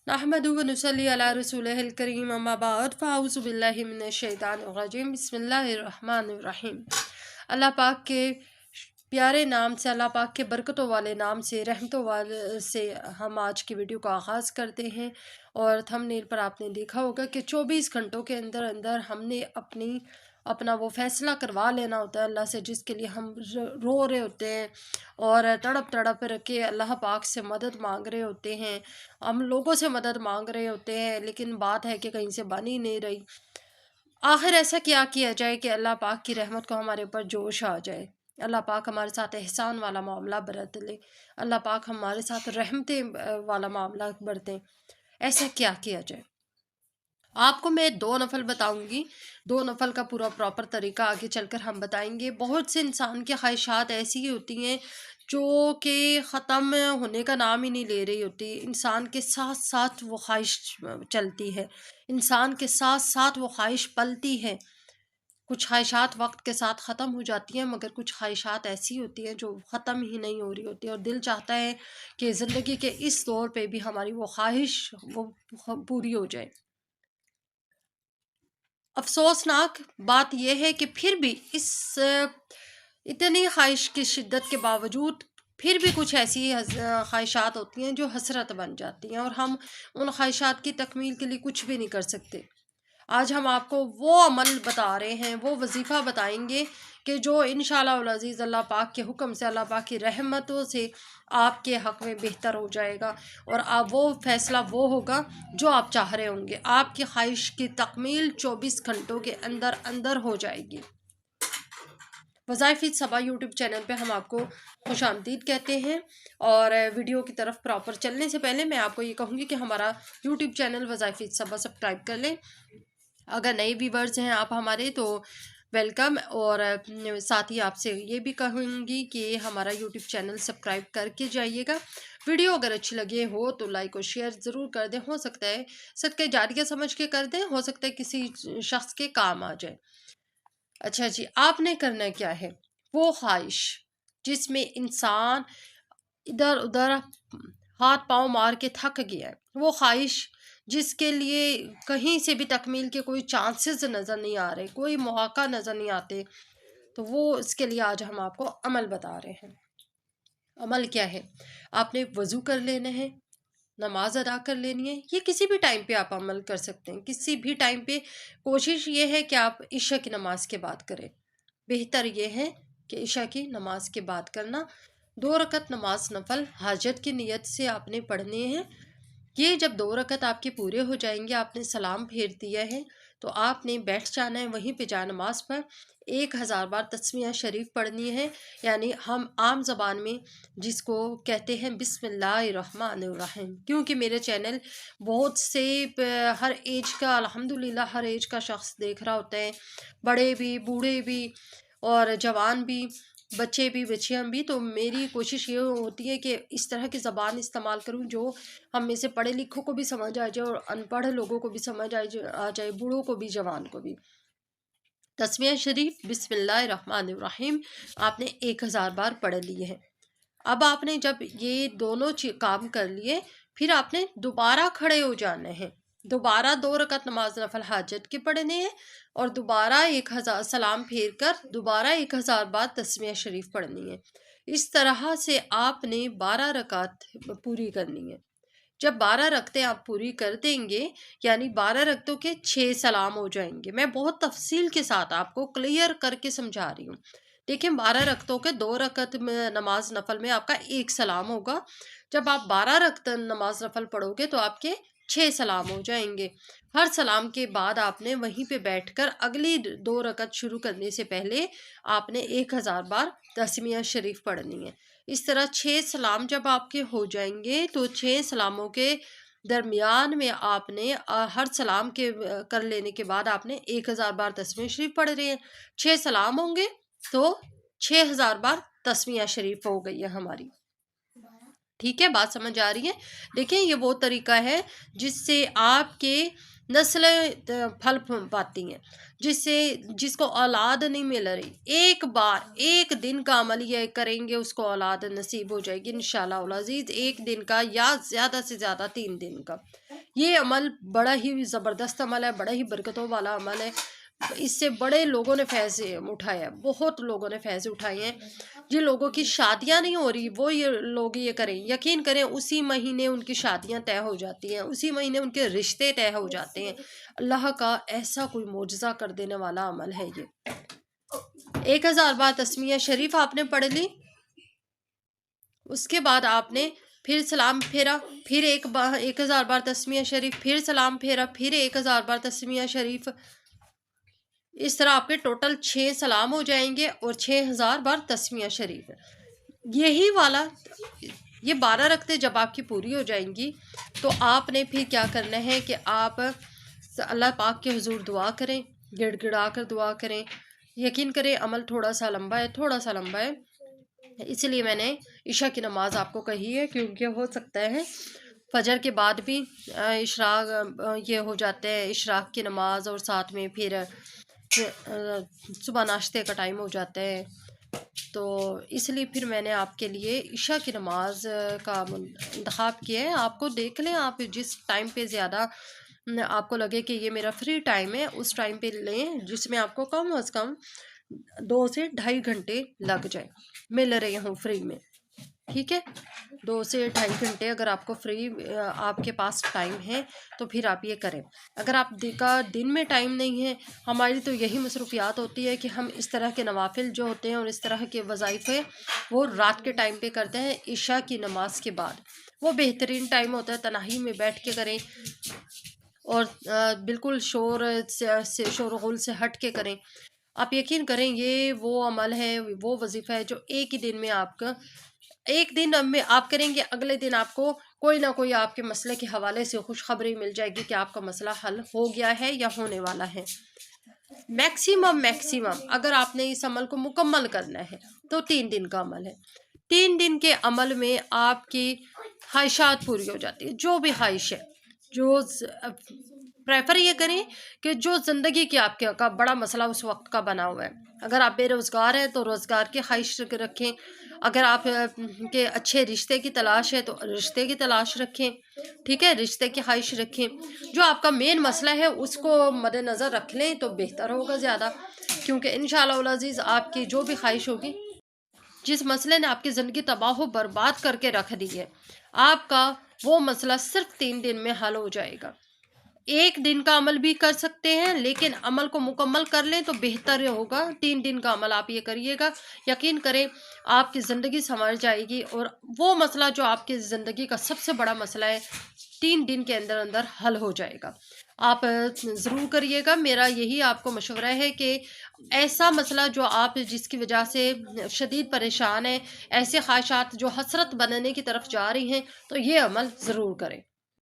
नहमदुहु व नुसल्ली अला रसूलिहिल करीम अम्मा बाद फ़अऊज़ु बिल्लाहि मिनश शैतानिर रजीम बिस्मिल्लाहिर रहमानिर रहीम। अल्लाह पाक के प्यारे नाम से, अल्लाह पाक के बरकतों वाले नाम से, रहमतों वाले से हम आज की वीडियो का आगाज़ करते हैं। और थंबनेल पर आपने देखा होगा कि 24 घंटों के अंदर अंदर हमने अपना वो फ़ैसला करवा लेना होता है अल्लाह से, जिसके लिए हम रो रहे होते हैं और तड़प तड़प के अल्लाह पाक से मदद मांग रहे होते हैं। हम लोगों से मदद मांग रहे होते हैं, लेकिन बात है कि कहीं से बन ही नहीं रही। आखिर ऐसा क्या किया जाए कि अल्लाह पाक की रहमत को हमारे ऊपर जोश आ जाए, अल्लाह पाक हमारे साथ एहसान वाला मामला बरत ले, अल्लाह पाक हमारे साथ रहमतें वाला मामला बरतें। ऐसा क्या किया जाए? आपको मैं 2 नफ़ल बताऊंगी। 2 नफ़ल का पूरा प्रॉपर तरीका आगे चलकर हम बताएंगे। बहुत से इंसान की ख्वाहिशात ऐसी होती हैं जो कि ख़त्म होने का नाम ही नहीं ले रही होती। इंसान के साथ साथ वो ख्वाहिश चलती है, इंसान के साथ साथ वो ख्वाहिश पलती है। कुछ ख्वाहिशात वक्त के साथ ख़त्म हो जाती हैं, मगर कुछ ख्वाहिशात ऐसी होती हैं जो ख़त्म ही नहीं हो रही होती, और दिल चाहता है कि ज़िंदगी के इस दौर पे भी हमारी वो ख्वाहिश वो पूरी हो जाए। अफ़सोसनाक बात यह है कि फिर भी इतनी ख्वाहिश की शिद्दत के बावजूद फिर भी कुछ ऐसी ख्वाहिशात होती हैं जो हसरत बन जाती हैं, और हम उन ख्वाहिशात की तकमील के लिए कुछ भी नहीं कर सकते। आज हम आपको वो अमल बता रहे हैं, वो वजीफ़ा बताएंगे कि जो इंशाअल्लाह अज़ीज़ अल्लाह पाक के हुक्म से, अल्लाह पाक की रहमतों से आपके हक़ में बेहतर हो जाएगा, और आप वो फ़ैसला वो होगा जो आप चाह रहे होंगे। आपकी ख्वाहिश की तकमील 24 घंटों के अंदर अंदर हो जाएगी। वज़ाइफ़ सबा यूट्यूब चैनल पे हम आपको खुशामदीद कहते हैं। और वीडियो की तरफ प्रॉपर चलने से पहले मैं आपको ये कहूँगी कि हमारा यूट्यूब चैनल वज़ाइफ़ सबा सब्सक्राइब कर लें। अगर नए व्यूवर्स हैं आप हमारे, तो वेलकम। और साथ ही आपसे ये भी कहूँगी कि हमारा यूट्यूब चैनल सब्सक्राइब करके जाइएगा। वीडियो अगर अच्छी लगे हो तो लाइक और शेयर ज़रूर कर दें। हो सकता है सदका जारिया समझ के कर दें, हो सकता है किसी शख्स के काम आ जाए। अच्छा जी, आपने करना क्या है? वो ख्वाहिश जिसमें इंसान इधर उधर हाथ पांव मार के थक गया है, वो ख्वाहिश जिसके लिए कहीं से भी तकमील के कोई चांसेस नज़र नहीं आ रहे, कोई मौका नज़र नहीं आते, तो वो इसके लिए आज हम आपको अमल बता रहे हैं। अमल क्या है? आपने वज़ू कर लेना है, नमाज अदा कर लेनी है। ये किसी भी टाइम पे आप अमल कर सकते हैं, किसी भी टाइम पे। कोशिश ये है कि आप इशा की नमाज के बाद करें। बेहतर ये है कि इशा की नमाज के बाद करना। 2 रकत नमाज नफल हाजत की नीयत से आपने पढ़ने हैं। ये जब 2 रकत आपके पूरे हो जाएंगे, आपने सलाम फेर दिया है, तो आपने बैठ जाना है वहीं पे जा नमाज पर। 1000 बार तस्मीह शरीफ पढ़नी है, यानी हम आम ज़बान में जिसको कहते हैं बिस्मिल्लाहिर्रहमानिर्रहीम। क्योंकि मेरे चैनल बहुत से हर एज का, अल्हम्दुलिल्लाह हर एज का शख्स देख रहा होता है, बड़े भी, बूढ़े भी, और जवान भी, बच्चे भी, बच्चियाँ भी। तो मेरी कोशिश ये होती है कि इस तरह की ज़बान इस्तेमाल करूँ जो हम में से पढ़े लिखों को भी समझ आ जाए और अनपढ़ लोगों को भी समझ आ जाए, बूढ़ों को भी, जवान को भी। तस्मीह शरीफ बिस्मिल्लाहिर्रहमानिर्रहीम आपने 1000 बार पढ़ लिए हैं। अब आपने जब ये दोनों काम कर लिए, फिर आपने दोबारा खड़े हो जाना है। दोबारा 2 रकत नमाज नफल हाजत के पढ़ने हैं, और दोबारा 1000 सलाम फेर कर दोबारा 1000 बार तस्मीह शरीफ पढ़नी है। इस तरह से आपने 12 रकात पूरी करनी है। जब 12 रकतें आप पूरी कर देंगे, यानी 12 रकतों के 6 सलाम हो जाएंगे। मैं बहुत तफसील के साथ आपको क्लियर करके समझा रही हूँ। देखिए, 12 रकतों के 2 रकत में नमाज नफल में आपका 1 सलाम होगा। जब आप 12 रकत नमाज नफल पढ़ोगे तो आपके 6 सलाम हो जाएंगे। हर सलाम के बाद आपने वहीं पे बैठकर अगली 2 रकत शुरू करने से पहले आपने 1000 बार तस्मीह शरीफ पढ़नी है। इस तरह 6 सलाम जब आपके हो जाएंगे, तो 6 सलामों के दरमियान में आपने हर सलाम के कर लेने के बाद आपने 1000 बार तस्मीह शरीफ पढ़ रहे हैं। 6 सलाम होंगे तो 6000 बार तस्मीह शरीफ हो गई है हमारी। ठीक है, बात समझ आ रही है? देखिए, ये वो तरीका है जिससे आपके نسلیں پھل پاتی ہیں، جس کو اولاد نہیں مل رہی، ایک بار ایک دن کا عمل یہ کریں گے اس کو اولاد نصیب ہو جائے گی انشاءاللہ العزیز، ایک دن کا یا زیادہ سے زیادہ 3 دن کا۔ یہ عمل بڑا ہی زبردست عمل ہے، بڑا ہی برکتوں والا عمل ہے، اس سے بڑے لوگوں نے فیض اٹھایا ہے، بہت لوگوں نے فیض اٹھائے ہیں۔ جن لوگوں کی شادیاں نہیں ہو رہی وہ یہ لوگ یہ کریں، یقین کریں اسی مہینے ان کی شادیاں طے ہو جاتی ہیں، اسی مہینے ان کے رشتے طے ہو جاتے ہیں۔ اللہ کا ایسا کوئی معجزہ کر دینے والا عمل ہے یہ۔ 1000 بار تسمیہ شریف آپ نے پڑھ لی، اس کے بعد آپ نے پھر سلام پھیرا، پھر 1000 بار تسمیہ شریف، پھر سلام پھیرا، پھر 1000 بار تسمیہ شریف، اس طرح آپ کے ٹوٹل 6 سلام ہو جائیں گے اور 6000 بار تسمیہ شریف۔ یہی والا یہ 12 رکعتیں جب آپ کی پوری ہو جائیں گی تو آپ نے پھر کیا کرنا ہے کہ آپ اللہ پاک کے حضور دعا کریں، گڑ گڑا کر دعا کریں۔ یقین کریں عمل تھوڑا سا لمبا ہے، تھوڑا سا لمبا ہے، اس لیے میں نے عشاء کی نماز آپ کو کہی ہے، کیونکہ ہو سکتا ہے فجر کے بعد بھی اشراق یہ ہو جاتے ہیں، اشراق کی نماز اور ساتھ میں پھر صبح ناشتے کا ٹائم ہو جاتا ہے، تو اس لیے پھر میں نے آپ کے لیے عشاء کی نماز کا انتخاب کیا ہے۔ آپ کو دیکھ لیں، آپ جس ٹائم پہ زیادہ آپ کو لگے کہ یہ میرا فری ٹائم ہے اس ٹائم پہ لیں، جس میں آپ کو کم از کم 2 سے 2.5 گھنٹے لگ جائیں، مل رہے ہوں فری میں، ٹھیک ہے؟ 2 سے 2.5 گھنٹے اگر آپ کو فری آپ کے پاس ٹائم ہے تو پھر آپ یہ کریں۔ اگر آپ دن میں ٹائم نہیں ہے، ہماری تو یہی مصروفیات ہوتی ہے کہ ہم اس طرح کے نوافل جو ہوتے ہیں اور اس طرح کے وظائف وہ رات کے ٹائم پہ کرتے ہیں، عشاء کی نماز کے بعد۔ وہ بہترین ٹائم ہوتا ہے، تنہائی میں بیٹھ کے کریں اور بالکل شور و غل سے ہٹ کے کریں۔ آپ یقین کریں یہ وہ عمل ہے، وہ وظیفہ ہے جو ایک ہی دن میں آپ کا ایک دن میں آپ کریں گے، اگلے دن آپ کو کوئی نہ کوئی آپ کے مسئلے کے حوالے سے خوشخبری مل جائے گی کہ آپ کا مسئلہ حل ہو گیا ہے یا ہونے والا ہے۔ میکسیمم اگر آپ نے اس عمل کو مکمل کرنا ہے تو 3 دن کا عمل ہے۔ 3 دن کے عمل میں آپ کی خواہشات پوری ہو جاتی ہے، جو بھی خواہش ہے، جو پریفر یہ کریں کہ جو زندگی کی آپ کا بڑا مسئلہ اس وقت کا بنا ہوا ہے۔ اگر آپ بے روزگار ہیں تو روزگار کی خواہش رکھیں، اگر آپ کے اچھے رشتے کی تلاش ہے تو رشتے کی تلاش رکھیں، ٹھیک ہے، رشتے کی خواہش رکھیں۔ جو آپ کا مین مسئلہ ہے اس کو مد نظر رکھ لیں تو بہتر ہوگا زیادہ، کیونکہ انشاءاللہ العزیز آپ کی جو بھی خواہش ہوگی، جس مسئلے نے آپ کی زندگی تباہ و برباد کر کے رکھ دی ہے، آپ کا وہ مسئلہ صرف 3 دن میں حل ہو جائے گا۔ ایک دن کا عمل بھی کر سکتے ہیں، لیکن عمل کو مکمل کر لیں تو بہتر ہوگا۔ 3 دن کا عمل آپ یہ کریے گا، یقین کریں آپ کی زندگی سنور جائے گی، اور وہ مسئلہ جو آپ کی زندگی کا سب سے بڑا مسئلہ ہے 3 دن کے اندر اندر حل ہو جائے گا۔ آپ ضرور کریے گا، میرا یہی آپ کو مشورہ ہے کہ ایسا مسئلہ جو آپ جس کی وجہ سے شدید پریشان ہیں، ایسے خواہشات جو حسرت بننے کی طرف جا رہی ہیں، تو یہ عمل ضرور کریں۔